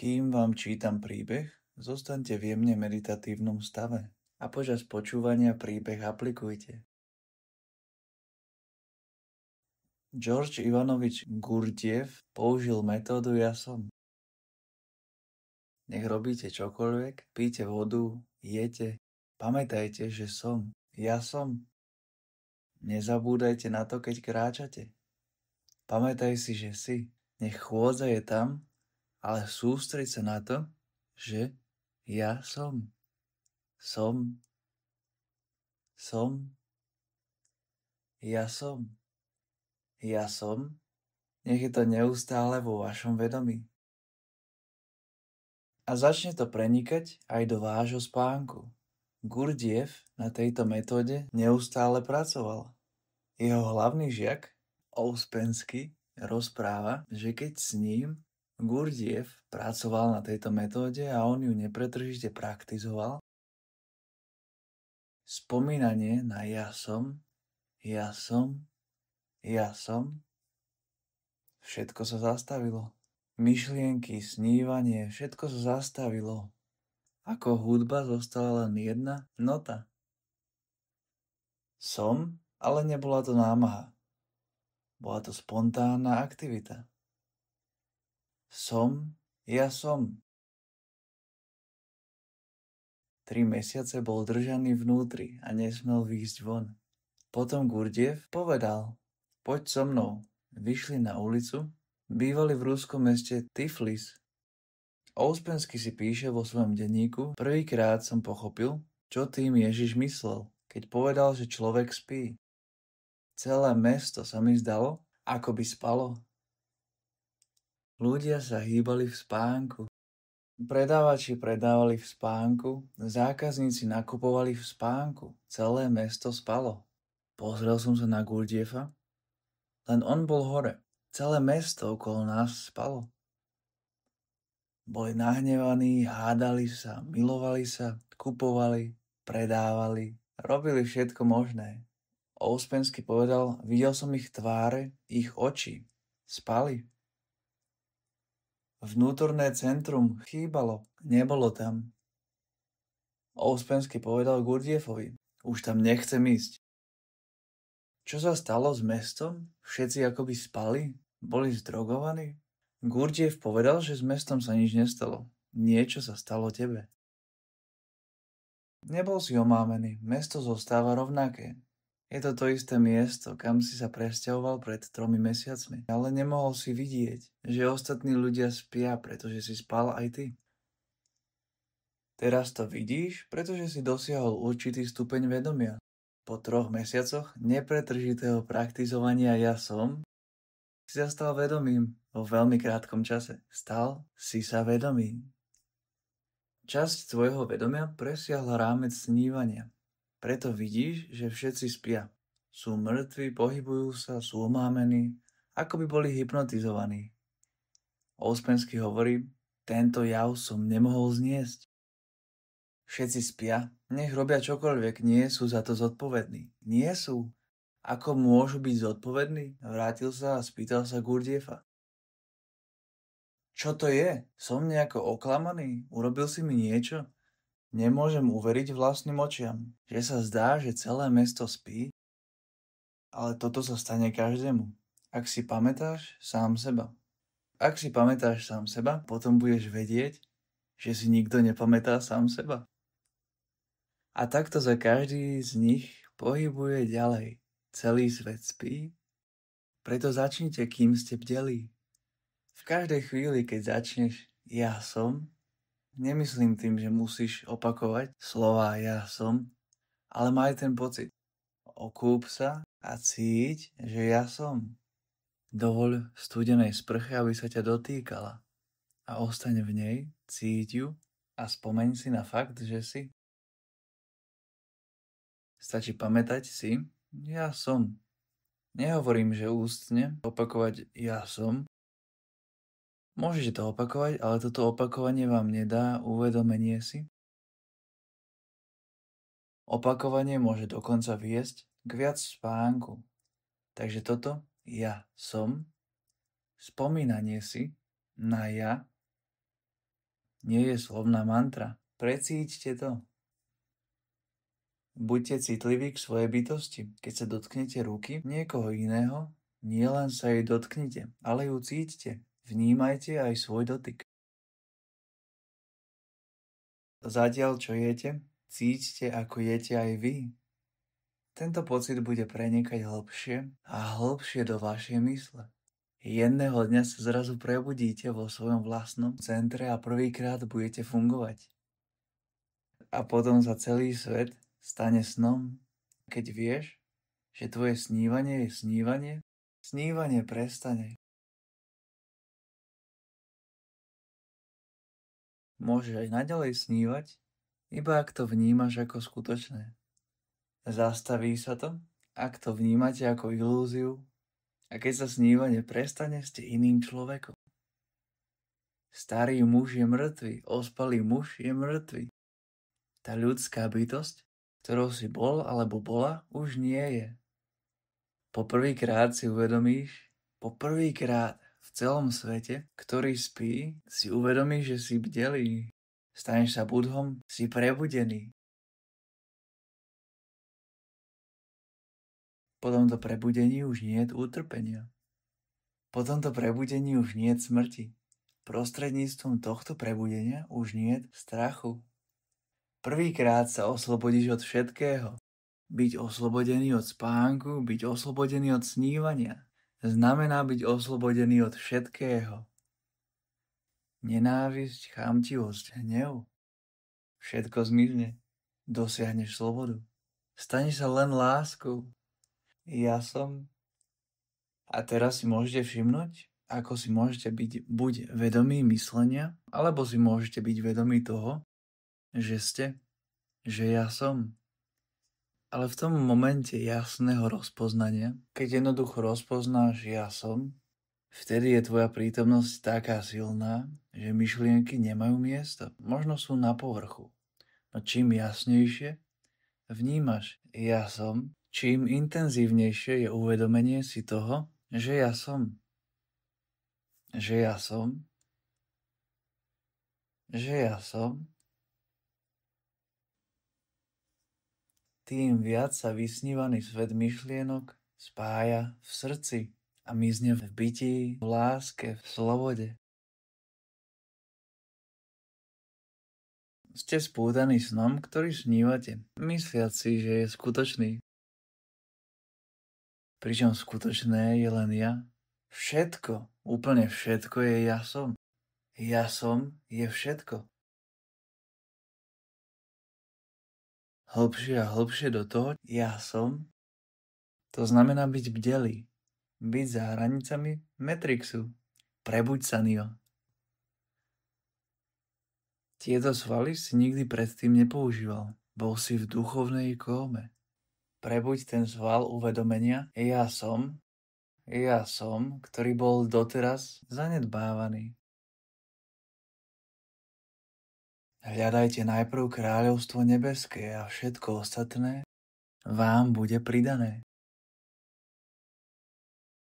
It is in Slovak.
Kým vám čítam príbeh, zostaňte v jemne meditatívnom stave a počas počúvania príbeh aplikujte. George Ivanovič Gurdjieff použil metódu ja som. Nech robíte čokoľvek, píte vodu, jete, pamätajte, že som. Ja som. Nezabúdajte na to, keď kráčate. Pamätaj si, že si. Nech chôdza je tam, ale sústreď sa na to, že ja som. Som. Som. Ja som. Ja som. Nech je to neustále vo vašom vedomí. A začne to prenikať aj do vášho spánku. Gurdjieff na tejto metóde neustále pracoval. Jeho hlavný žiak, Ouspensky, rozpráva, že keď s ním Gurdjieff pracoval na tejto metóde a on ju nepretržite praktizoval, spomínanie na ja som, ja som, ja som, všetko sa zastavilo. Myšlienky, snívanie, všetko sa zastavilo. Ako hudba zostala len jedna nota. Som, ale nebola to námaha. Bola to spontánna aktivita. Som, ja som. 3 mesiace bol držaný vnútri a nesmel výjsť von. Potom Gurdjieff povedal, poď so mnou. Vyšli na ulicu, bývali v ruskom meste Tiflis. Ouspensky si píše vo svojom denníku, prvýkrát som pochopil, čo tým Ježiš myslel, keď povedal, že človek spí. Celé mesto sa mi zdalo, ako by spalo. Ľudia sa hýbali v spánku. Predávači predávali v spánku, zákazníci nakupovali v spánku. Celé mesto spalo. Pozrel som sa na Gurdjieffa, len on bol hore. Celé mesto okolo nás spalo. Boli nahnevaní, hádali sa, milovali sa, kupovali, predávali, robili všetko možné. Ouspensky povedal, videl som ich tváre, ich oči. Spali. Vnútorné centrum chýbalo, nebolo tam. Ouspensky povedal Gurdjieffovi, už tam nechcem ísť. Čo sa stalo s mestom? Všetci akoby spali? Boli zdrogovaní? Gurdjieff povedal, že s mestom sa nič nestalo. Niečo sa stalo tebe. Nebol si omámený, mesto zostáva rovnaké. Je to isté miesto, kam si sa presťahoval pred 3 mesiacmi. Ale nemohol si vidieť, že ostatní ľudia spia, pretože si spal aj ty. Teraz to vidíš, pretože si dosiahol určitý stupeň vedomia. Po 3 mesiacoch nepretržitého praktizovania ja som, si sa stal vedomým vo veľmi krátkom čase. Stal si sa vedomým. Časť tvojho vedomia presiahla rámec snívania. Preto vidíš, že všetci spia. Sú mŕtvi, pohybujú sa, sú omámení, ako by boli hypnotizovaní. Ouspensky hovorí, tento jav som nemohol zniesť. Všetci spia, nech robia čokoľvek, nie sú za to zodpovední. Nie sú. Ako môžu byť zodpovední? Vrátil sa a spýtal sa Gurdjieffa. Čo to je? Som nejako oklamaný? Urobil si mi niečo? Nemôžem uveriť vlastným očiam, že sa zdá, že celé mesto spí, ale toto sa stane každému. Ak si pamätáš sám seba. Ak si pamätáš sám seba, potom budeš vedieť, že si nikto nepamätá sám seba. A takto sa každý z nich pohybuje ďalej. Celý svet spí, preto začnite, kým ste bdelí. V každej chvíli, keď začneš ja som, nemyslím tým, že musíš opakovať slová ja som, ale maj ten pocit. Okúp sa a cíť, že ja som. Dovoľ studenej sprche, aby sa ťa dotýkala. A ostaň v nej, cíť ju a spomeň si na fakt, že si. Stačí pamätať si, ja som. Nehovorím, že ústne opakovať ja som. Môžete to opakovať, ale toto opakovanie vám nedá uvedomenie si. Opakovanie môže dokonca viesť k viac spánku. Takže toto ja som, spomínanie si na ja, nie je slovná mantra. Precíťte to. Buďte citliví k svojej bytosti. Keď sa dotknete ruky niekoho iného, nielen sa jej dotknite, ale ju cíťte. Vnímajte aj svoj dotyk. Zatiaľ, čo jete, cíťte, ako jete aj vy. Tento pocit bude prenikať hlbšie a hlbšie do vašej mysle. Jedného dňa sa zrazu prebudíte vo svojom vlastnom centre a prvýkrát budete fungovať. A potom sa celý svet stane snom. Keď vieš, že tvoje snívanie je snívanie, snívanie prestane. Môžeš aj naďalej snívať, iba ak to vnímaš ako skutočné. Zastaví sa to, ak to vnímate ako ilúziu, a keď sa snívanie prestane, ste iným človekom. Starý muž je mŕtvy, ospalý muž je mŕtvy. Tá ľudská bytosť, ktorou si bol alebo bola, už nie je. Poprvýkrát si uvedomíš, poprvýkrát v celom svete, ktorý spí, si uvedomíš, že si bdelý. Staneš sa budhom, si prebudený. Po tomto prebudení už nie je utrpenia. Po tomto prebudení už nie je smrti. Prostredníctvom tohto prebudenia už nie je strachu. Prvýkrát sa oslobodíš od všetkého. Byť oslobodený od spánku, byť oslobodený od snívania, znamená byť oslobodený od všetkého. Nenávisť, chamtivosť, hnev. Všetko zmizne. Dosiahneš slobodu. Staneš sa len láskou. Ja som. A teraz si môžete všimnúť, ako si môžete byť buď vedomí myslenia, alebo si môžete byť vedomí toho, že ste, že ja som. Ale v tom momente jasného rozpoznania, keď jednoducho rozpoznáš ja som, vtedy je tvoja prítomnosť taká silná, že myšlienky nemajú miesto. Možno sú na povrchu. No čím jasnejšie vnímaš ja som, čím intenzívnejšie je uvedomenie si toho, že ja som. Že ja som. Že ja som. Tým viac sa vysnívaný svet myšlienok spája v srdci a mizne v bytí, v láske, v slobode. Ste spútaní snom, ktorý snívate, mysliac si, že je skutočný. Pričom skutočné je len ja. Všetko, úplne všetko je ja som. Ja som je všetko. Hlbšie a hlbšie do toho ja som, to znamená byť bdelý. Byť za hranicami Matrixu. Prebuď sa, Neo. Tieto svaly si nikdy predtým nepoužíval. Bol si v duchovnej kóme. Prebuď ten sval uvedomenia ja som, ktorý bol doteraz zanedbávaný. Hľadajte najprv kráľovstvo nebeské a všetko ostatné vám bude pridané.